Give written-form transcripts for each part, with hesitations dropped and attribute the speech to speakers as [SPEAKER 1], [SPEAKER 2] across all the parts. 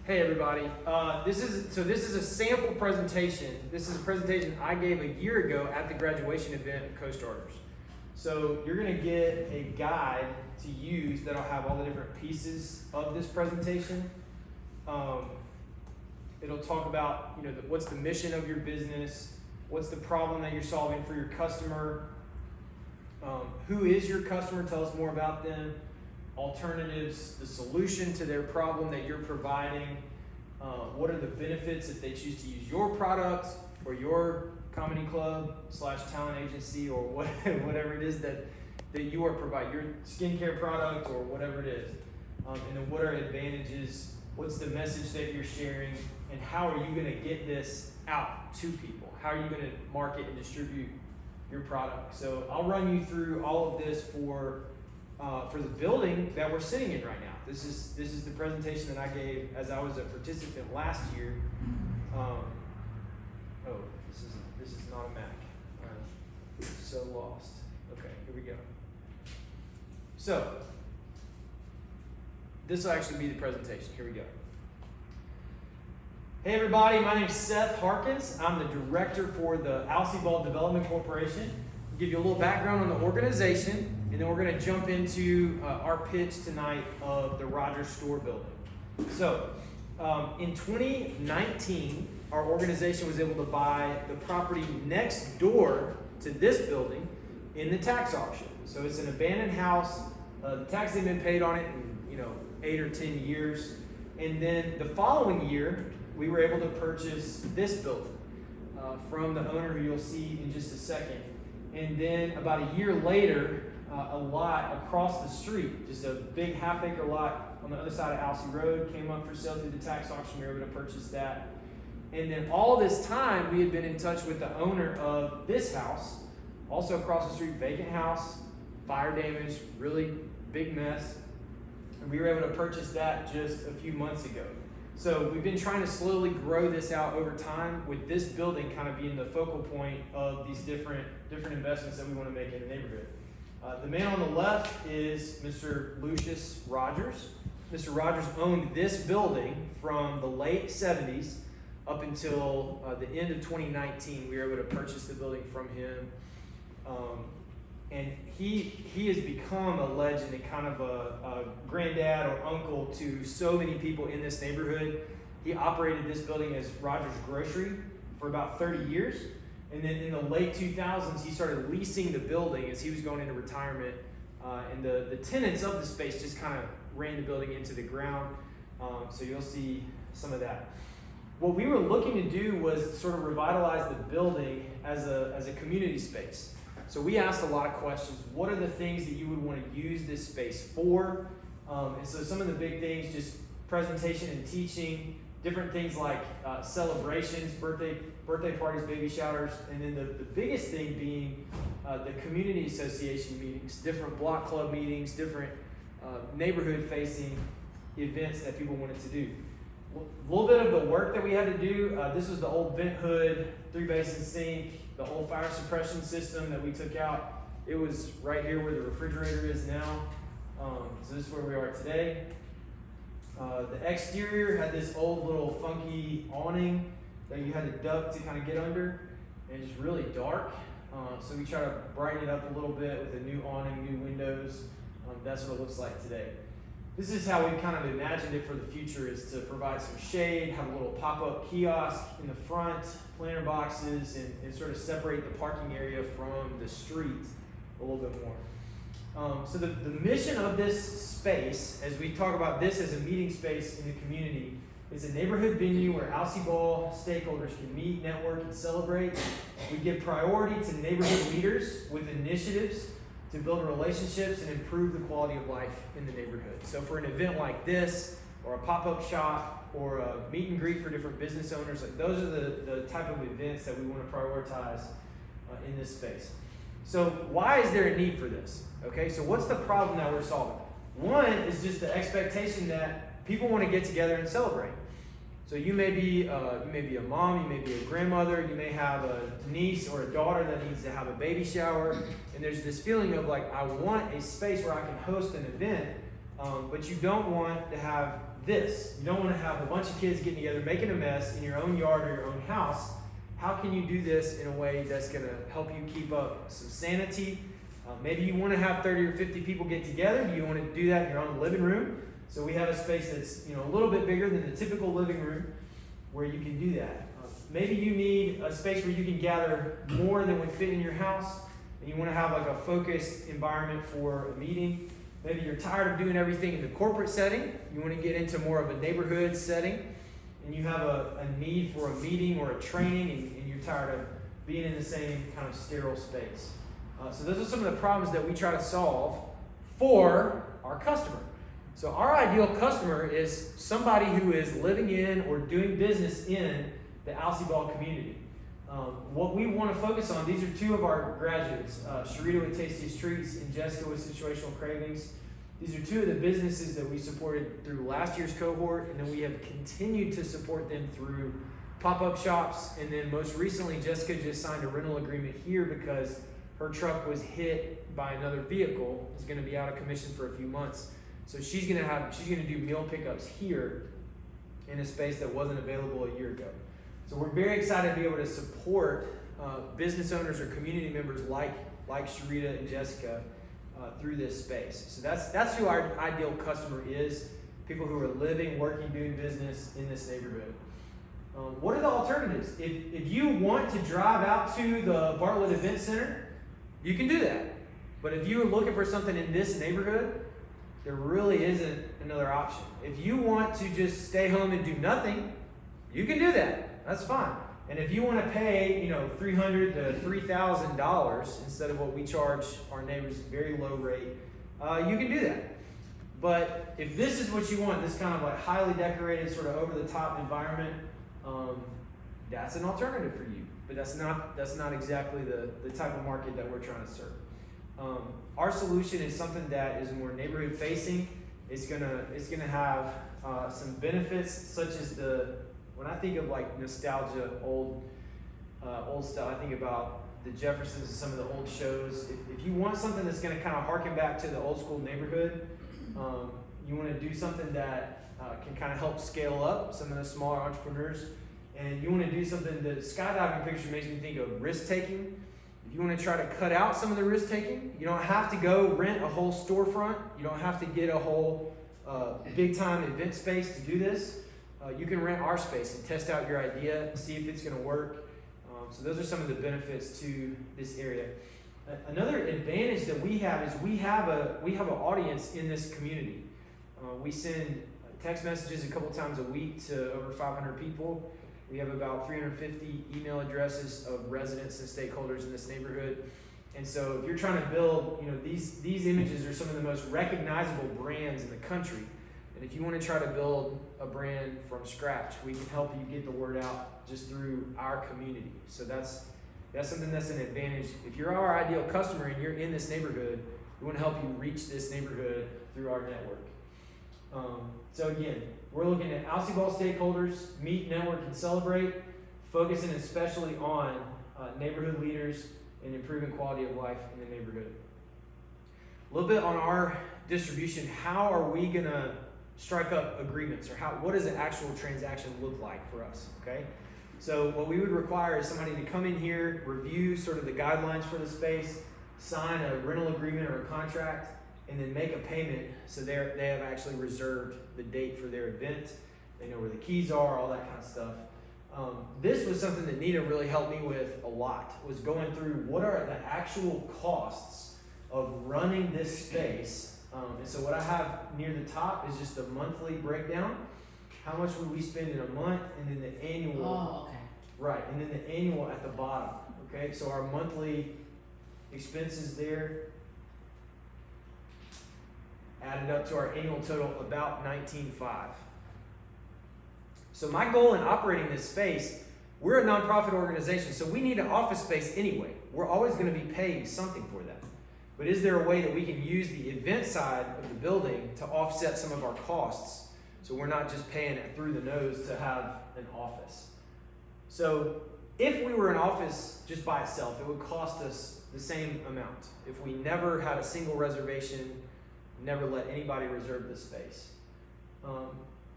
[SPEAKER 1] Hey everybody, this is a sample presentation. This is a presentation I gave a year ago at the graduation event of Co-Starters. So you're gonna get a guide to use that'll have all the different pieces of this presentation. It'll talk about what's the mission of your business, what's the problem that you're solving for your customer, who is your customer, tell us more about them, alternatives, the solution to their problem that you're providing, what are the benefits if they choose to use your product or your comedy club / talent agency or whatever it is that you are providing, your skincare product or whatever it is. And then what are advantages, what's the message that you're sharing, and how are you gonna get this out to people? How are you gonna market and distribute your product? So I'll run you through all of this for the building that we're sitting in right now. This is the presentation that I gave as I was a participant last year. This is not a Mac. I'm so lost. Okay, here we go. So this will actually be the presentation. Here we go. Hey everybody, my name is Seth Harkins. I'm the director for the J.g.baller Development Corporation. I'll give you a little background on the organization, and then we're going to jump into our pitch tonight of the Rogers Store building. So, in 2019, our organization was able to buy the property next door to this building in the tax auction. So it's an abandoned house. The tax had been paid on it in 8 or 10 years, and then the following year, we were able to purchase this building from the owner, who you'll see in just a second. And then about a year later, a lot across the street, just a big half-acre lot on the other side of Alsea Road, came up for sale through the tax auction. We were able to purchase that. And then all this time, we had been in touch with the owner of this house, also across the street, vacant house, fire damage, really big mess. And we were able to purchase that just a few months ago. So we've been trying to slowly grow this out over time, with this building kind of being the focal point of these different investments that we want to make in the neighborhood. The man on the left is Mr. Lucius Rogers. Mr. Rogers owned this building from the late 70s up until the end of 2019. We were able to purchase the building from him. And he has become a legend and kind of a granddad or uncle to so many people in this neighborhood. He operated this building as Rogers Grocery for about 30 years. And then in the late 2000s, he started leasing the building as he was going into retirement. And the tenants of the space just kind of ran the building into the ground. So you'll see some of that. What we were looking to do was sort of revitalize the building as a community space. So we asked a lot of questions. What are the things that you would want to use this space for? And so some of the big things, just presentation and teaching, different things like celebrations, birthday parties, baby showers, and then the biggest thing being the community association meetings, different block club meetings, different neighborhood-facing events that people wanted to do. A little bit of the work that we had to do, this was the old vent hood, 3-basin sink, the whole fire suppression system that we took out. It was right here where the refrigerator is now. So this is where we are today. The exterior had this old little funky awning that you had to duck to kind of get under, and it's really dark. So we try to brighten it up a little bit with a new awning, new windows. That's what it looks like today. This is how we kind of imagined it for the future, is to provide some shade, have a little pop-up kiosk in the front, planter boxes, and sort of separate the parking area from the street a little bit more. So the mission of this space, as we talk about this as a meeting space in the community, is a neighborhood venue where J.g.baller stakeholders can meet, network, and celebrate. We give priority to neighborhood leaders with initiatives to build relationships and improve the quality of life in the neighborhood. So for an event like this, or a pop-up shop, or a meet and greet for different business owners, like those are the type of events that we want to prioritize in this space. So why is there a need for this? Okay, so what's the problem that we're solving? One is just the expectation that people want to get together and celebrate. So you may be a mom, you may be a grandmother, you may have a niece or a daughter that needs to have a baby shower, and there's this feeling of like, I want a space where I can host an event, but you don't want to have this. You don't want to have a bunch of kids getting together, making a mess in your own yard or your own house. How can you do this in a way that's going to help you keep up some sanity? Maybe you want to have 30 or 50 people get together. Do you want to do that in your own living room? So we have a space that's a little bit bigger than the typical living room where you can do that. Maybe you need a space where you can gather more than would fit in your house, and you want to have like a focused environment for a meeting. Maybe you're tired of doing everything in the corporate setting. You want to get into more of a neighborhood setting, and you have a need for a meeting or a training, and you're tired of being in the same kind of sterile space. So those are some of the problems that we try to solve for our customer. So our ideal customer is somebody who is living in or doing business in the Alcee Ball community. What we want to focus on, these are two of our graduates, Sharita with Tastiest Treats and Jessica with Situational Cravings. These are two of the businesses that we supported through last year's cohort, and then we have continued to support them through pop-up shops, and then most recently Jessica just signed a rental agreement here because her truck was hit by another vehicle, is going to be out of commission for a few months. So she's going to do meal pickups here in a space that wasn't available a year ago. So we're very excited to be able to support business owners or community members like Sharita and Jessica through this space. So that's who our ideal customer is, people who are living, working, doing business in this neighborhood. What are the alternatives? If you want to drive out to the Bartlett Event Center, you can do that. But if you're looking for something in this neighborhood, there really isn't another option. If you want to just stay home and do nothing, you can do that. That's fine. And if you want to pay, $300 to $3,000 instead of what we charge our neighbors, very low rate, you can do that. But if this is what you want, this kind of like highly decorated, sort of over-the-top environment, that's an alternative for you. But that's not exactly the type of market that we're trying to serve. Our solution is something that is more neighborhood facing. It's gonna have some benefits, such as when I think of like nostalgia, old style, I think about the Jeffersons and some of the old shows. If you want something that's gonna kind of harken back to the old school neighborhood, you want to do something that can kind of help scale up some of the smaller entrepreneurs, and you want to do something. The skydiving picture makes me think of risk taking. If you want to try to cut out some of the risk taking, you don't have to go rent a whole storefront. You don't have to get a whole big time event space to do this. You can rent our space and test out your idea, see if it's going to work. So those are some of the benefits to this area. Another advantage that we have is we have an audience in this community. We send text messages a couple times a week to over 500 people. We have about 350 email addresses of residents and stakeholders in this neighborhood. And so if you're trying to build, these images are some of the most recognizable brands in the country. And if you want to try to build a brand from scratch, we can help you get the word out just through our community. So that's something that's an advantage. If you're our ideal customer and you're in this neighborhood, we want to help you reach this neighborhood through our network. So again, we're looking at Alcee Ball stakeholders, meet, network, and celebrate, focusing especially on neighborhood leaders and improving quality of life in the neighborhood. A little bit on our distribution. How are we going to strike up agreements, or what does an actual transaction look like for us? Okay. So what we would require is somebody to come in here, review sort of the guidelines for the space, sign a rental agreement or a contract, and then make a payment so they have actually reserved the date for their event. They know where the keys are, all that kind of stuff. This was something that Nina really helped me with a lot, was going through what are the actual costs of running this space. And so what I have near the top is just a monthly breakdown. How much would we spend in a month, and then the annual.
[SPEAKER 2] Oh, okay.
[SPEAKER 1] Right, and then the annual at the bottom. Okay, so our monthly expenses there added up to our annual total about $19,500. So my goal in operating this space, we're a nonprofit organization, so we need an office space anyway. We're always going to be paying something for that. But is there a way that we can use the event side of the building to offset some of our costs, so we're not just paying it through the nose to have an office? So if we were an office just by itself, it would cost us the same amount. If we never had a single reservation, never let anybody reserve the space.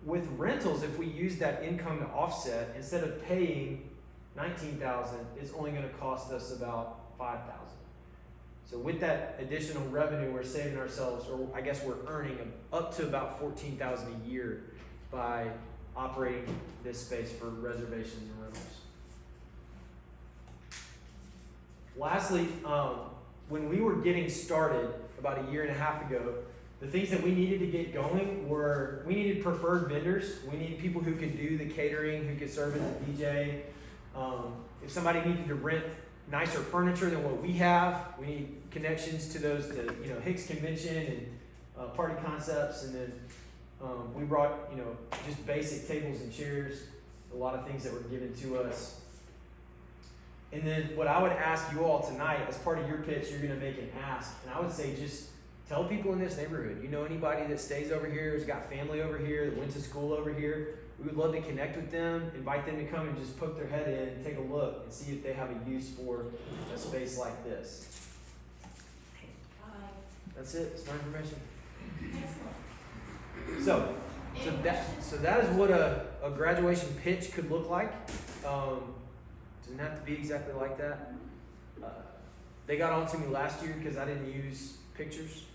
[SPEAKER 1] with rentals, if we use that income to offset, instead of paying $19,000, it's only going to cost us about $5,000. So with that additional revenue, we're saving ourselves, or I guess we're earning up to about $14,000 a year by operating this space for reservations and rentals. Lastly, when we were getting started about a year and a half ago, the things that we needed to get going were, we needed preferred vendors. We needed people who could do the catering, who could serve as a DJ. If somebody needed to rent nicer furniture than what we have, we need connections to those, Hicks Convention and Party Concepts. And then we brought, just basic tables and chairs, a lot of things that were given to us. And then what I would ask you all tonight, as part of your pitch, you're going to make an ask. And I would say just tell people in this neighborhood, you know anybody that stays over here, has got family over here, that went to school over here, we would love to connect with them, invite them to come and just poke their head in and take a look and see if they have a use for a space like this. That's it. It's my information. So that is what a graduation pitch could look like. Doesn't have to be exactly like that. They got on to me last year because I didn't use pictures.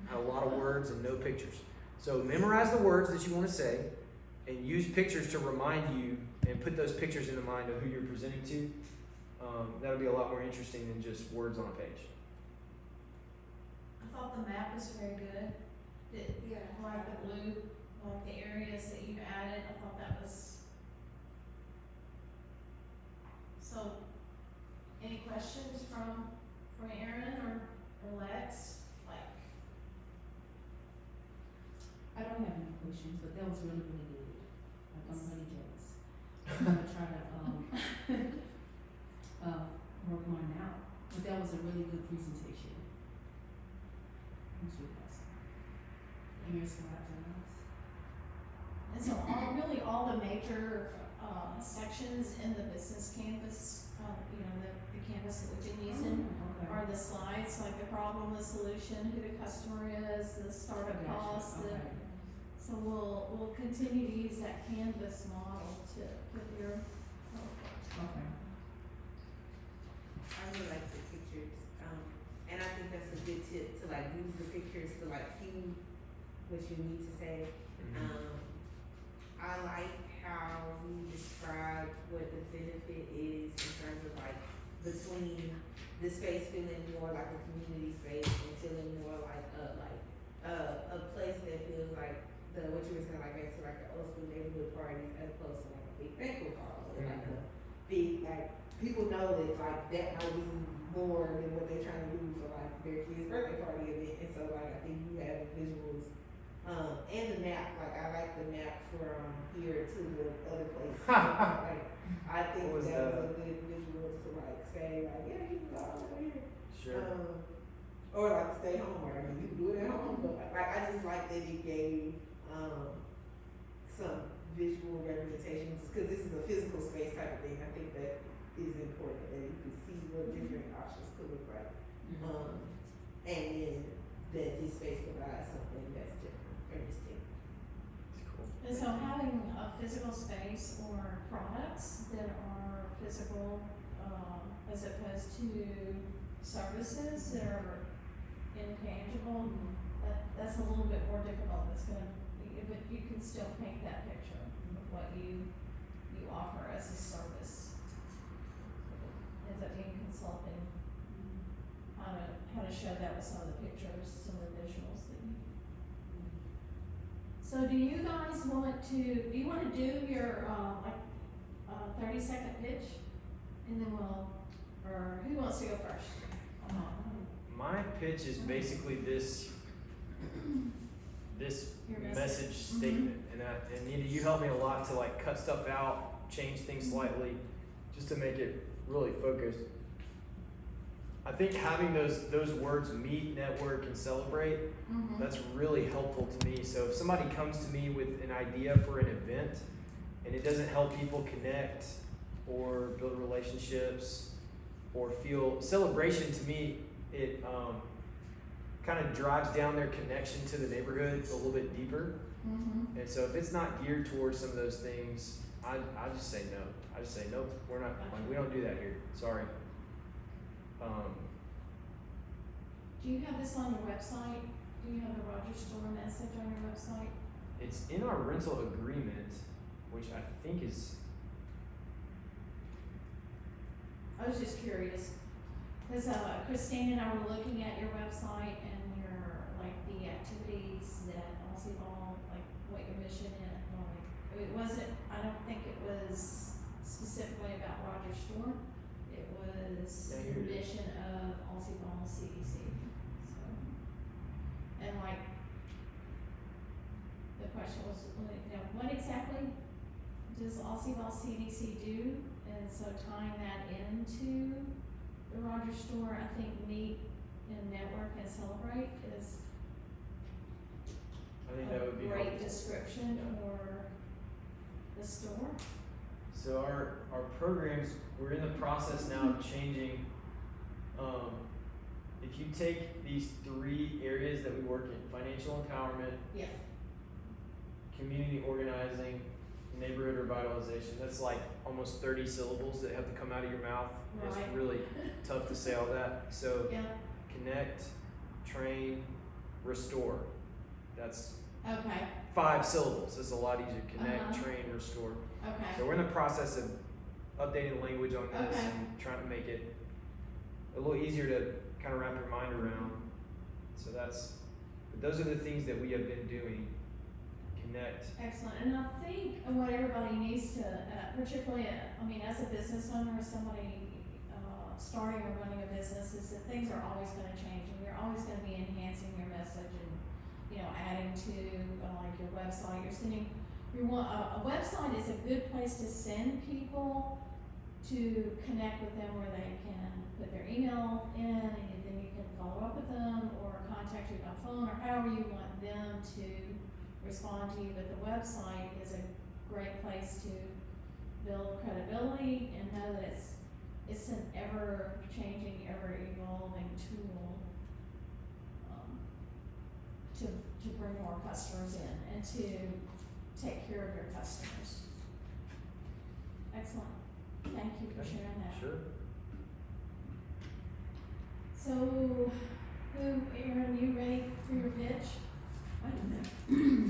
[SPEAKER 1] I had a lot of words and no pictures. So memorize the words that you want to say and use pictures to remind you and put those pictures in the mind of who you're presenting to. That'll be a lot more interesting than just words on a page.
[SPEAKER 2] I thought the map was very good. Like the blue, like the areas that you've added, I thought that was. So, any questions from Aaron or Lex?
[SPEAKER 3] I don't have any questions, but that was really, really good. Like I'm honey jokes. I'm gonna try to work mine out. But that was a really good presentation. Thanks for that. And your slides are nice.
[SPEAKER 2] And so all the major sections in the business canvas, the canvas that we've been using are the slides, like the problem, the solution, who the customer is, the startup costs. So we'll continue to use that canvas model to put your.
[SPEAKER 3] Okay.
[SPEAKER 4] I really like the pictures, and I think that's a good tip to use the pictures to cue what you need to say. I like how we describe what the benefit is in terms of between the space feeling more like a community space and feeling more like a place that feels like what you were saying, back to an old school neighborhood parties as opposed to a big banquet hall or a big people know that that might be more than what they're trying to do for their kid's birthday party event. And so I think you have visuals and the map. I like the map from here to the other place. I think that was a good visual to say yeah, you can go over here.
[SPEAKER 1] Sure.
[SPEAKER 4] Or stay home, or you can do it at home. But I just like that it gave some visual representations, because this is a physical space type of thing. I think that is important, that you can see what different options could look like. And then that this space provides something that's different or distinct.
[SPEAKER 1] Cool.
[SPEAKER 2] And so having a physical space or products that are physical, as opposed to services that are intangible, that's a little bit more difficult. But you can still paint that picture of what you offer as a service. Ends up being consulting, how to show that with some of the pictures, some of the visuals that you. So do you guys want to do your 30-second pitch, and then or who wants to go first?
[SPEAKER 1] My pitch is basically this
[SPEAKER 2] Your
[SPEAKER 1] message statement, and Nita, you helped me a lot to cut stuff out, change things slightly, just to make it really focused. I think having those words, meet, network, and celebrate, that's really helpful to me. So if somebody comes to me with an idea for an event and it doesn't help people connect or build relationships or feel celebration, to me it kind of drives down their connection to the neighborhood a little bit deeper.
[SPEAKER 2] Mm-hmm.
[SPEAKER 1] And so if it's not geared towards some of those things, I just say no. I just say nope. We're not like we don't do that here. Sorry.
[SPEAKER 2] Do you have this on your website? Do you have the Rogers Store message on your website?
[SPEAKER 1] It's in our rental agreement, which I think is.
[SPEAKER 2] I was just curious, cause Christine and I were looking at your website and your, like, the activities that Aussie Ball, like, what your mission is, like, it wasn't, I don't think it was specifically about Rogers Store. It was
[SPEAKER 1] Yeah,
[SPEAKER 2] the
[SPEAKER 1] here it is.
[SPEAKER 2] mission of Aussie Ball CDC, so. And like, the question was, you know, what exactly does Aussie Ball CDC do? And so tying that into the Rogers Store, I think meet and network and celebrate is
[SPEAKER 1] I think that would be
[SPEAKER 2] a great
[SPEAKER 1] helpful.
[SPEAKER 2] description
[SPEAKER 1] Yeah.
[SPEAKER 2] for the store.
[SPEAKER 1] So our programs, we're in the process now of changing. If you take these 3 areas that we work in: financial empowerment,
[SPEAKER 2] Yeah.
[SPEAKER 1] community organizing, neighborhood revitalization. That's like almost 30 syllables that have to come out of your mouth.
[SPEAKER 2] Right.
[SPEAKER 1] It's really tough to say all that. So
[SPEAKER 2] Yeah,
[SPEAKER 1] connect, train, restore. That's
[SPEAKER 2] okay,
[SPEAKER 1] 5 syllables. It's a lot easier. Connect,
[SPEAKER 2] Uh-huh.
[SPEAKER 1] train, restore.
[SPEAKER 2] okay.
[SPEAKER 1] So we're in the process of updating the language on this
[SPEAKER 2] Okay.
[SPEAKER 1] and trying to make it a little easier to kind of wrap your mind around. So but those are the things that we have been doing. Connect.
[SPEAKER 2] Excellent, and I think what everybody needs to, particularly, I mean, as a business owner or somebody, starting or running a business, is that things are always gonna change, and you're always gonna be enhancing your message and, you know, adding to, like your website, a website is a good place to send people to connect with them where they can put their email in, and then you can follow up with them, or contact you by phone, or however you want them to respond to you, but the website is a great place to build credibility and know that it's an ever-changing, ever-evolving tool, to bring more customers in and to take care of your customers. Excellent, thank you for
[SPEAKER 1] Okay.
[SPEAKER 2] sharing that.
[SPEAKER 1] Sure.
[SPEAKER 2] So, Aaron, you ready for your pitch?
[SPEAKER 3] I don't know.